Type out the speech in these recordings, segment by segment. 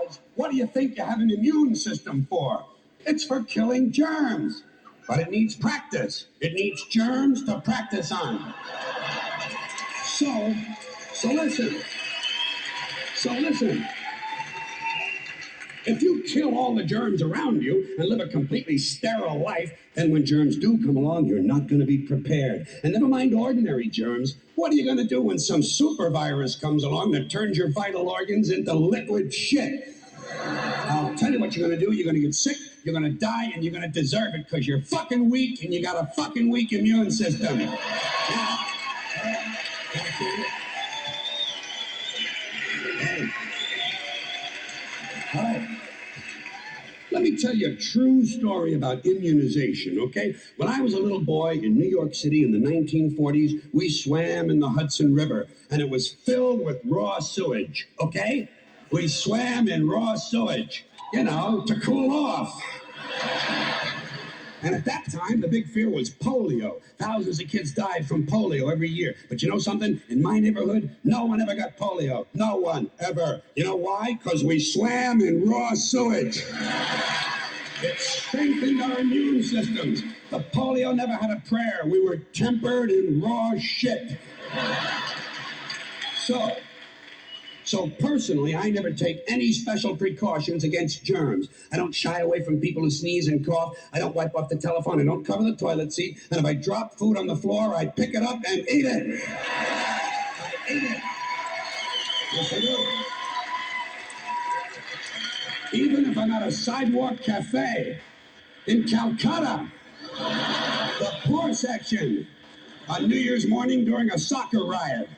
Charles, what do you think you have an immune system for? It's for killing germs. But it needs practice. It needs germs to practice on. So listen. If you kill all the germs around you and live a completely sterile life, then when germs do come along, you're not going to be prepared. And never mind ordinary germs. What are you going to do when some super virus comes along that turns your vital organs into liquid shit? I'll tell you what you're going to do. You're going to get sick, you're going to die, and you're going to deserve it because you're fucking weak and you got a fucking weak immune system. Now, all right. Let me tell you a true story about immunization, okay? When I was a little boy in New York City in the 1940s, we swam in the Hudson River, and it was filled with raw sewage, okay? We swam in raw sewage, to cool off. And at that time, the big fear was polio. Thousands of kids died from polio every year. But you know something? In my neighborhood, no one ever got polio. No one, ever. You know why? Because we swam in raw sewage. It strengthened our immune systems. The polio never had a prayer. We were tempered in raw shit. So personally, I never take any special precautions against germs. I don't shy away from people who sneeze and cough. I don't wipe off the telephone. I don't cover the toilet seat. And if I drop food on the floor, I pick it up and eat it. I eat it. Yes, I do. Even if I'm at a sidewalk cafe in Calcutta, the poor section, on New Year's morning during a soccer riot.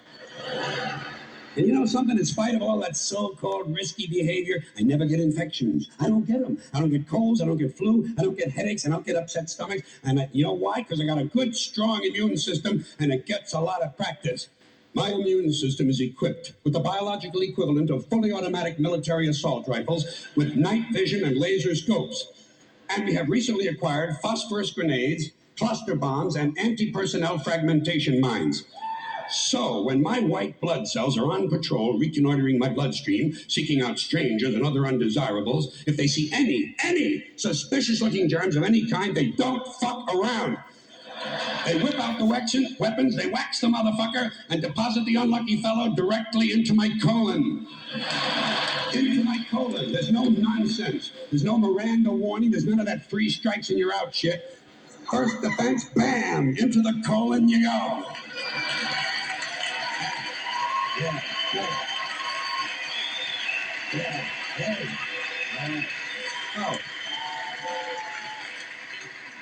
And you know something? In spite of all that so-called risky behavior, I never get infections. I don't get them. I don't get colds. I don't get flu. I don't get headaches. I don't get upset stomachs. And you know why? Because I got a good, strong immune system, and it gets a lot of practice. My immune system is equipped with the biological equivalent of fully automatic military assault rifles with night vision and laser scopes. And we have recently acquired phosphorus grenades, cluster bombs, and anti-personnel fragmentation mines. So, when my white blood cells are on patrol, reconnoitering my bloodstream, seeking out strangers and other undesirables, if they see any suspicious-looking germs of any kind, they don't fuck around. They whip out the weapons, they wax the motherfucker, and deposit the unlucky fellow directly into my colon. Into my colon. There's no nonsense. There's no Miranda warning. There's none of that 3 strikes and you're out shit. First defense, bam, into the colon you go. Yeah. Oh.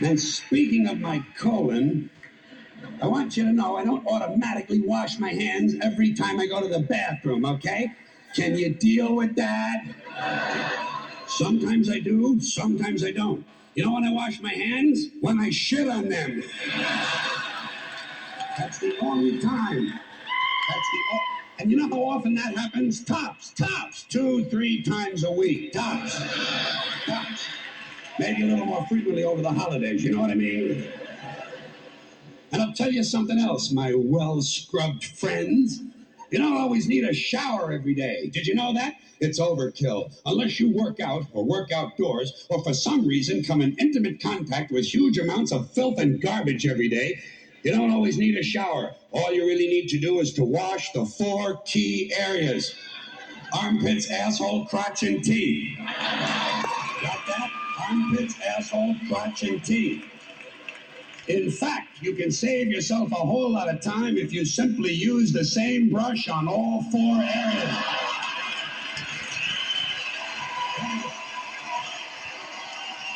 And speaking of my colon, I want you to know I don't automatically wash my hands every time I go to the bathroom, okay? Can you deal with that? Sometimes I do, sometimes I don't. You know when I wash my hands? When I shit on them. That's the only time. And you know how often that happens? Tops, 2-3 times a week, tops. Maybe a little more frequently over the holidays, you know what I mean? And I'll tell you something else, my well-scrubbed friends. You don't always need a shower every day. Did you know that? It's overkill. Unless you work out or work outdoors, or for some reason come in intimate contact with huge amounts of filth and garbage every day, you don't always need a shower. All you really need to do is to wash the 4 key areas. Armpits, asshole, crotch, and teeth. Got that? Armpits, asshole, crotch, and teeth. In fact, you can save yourself a whole lot of time if you simply use the same brush on all 4 areas.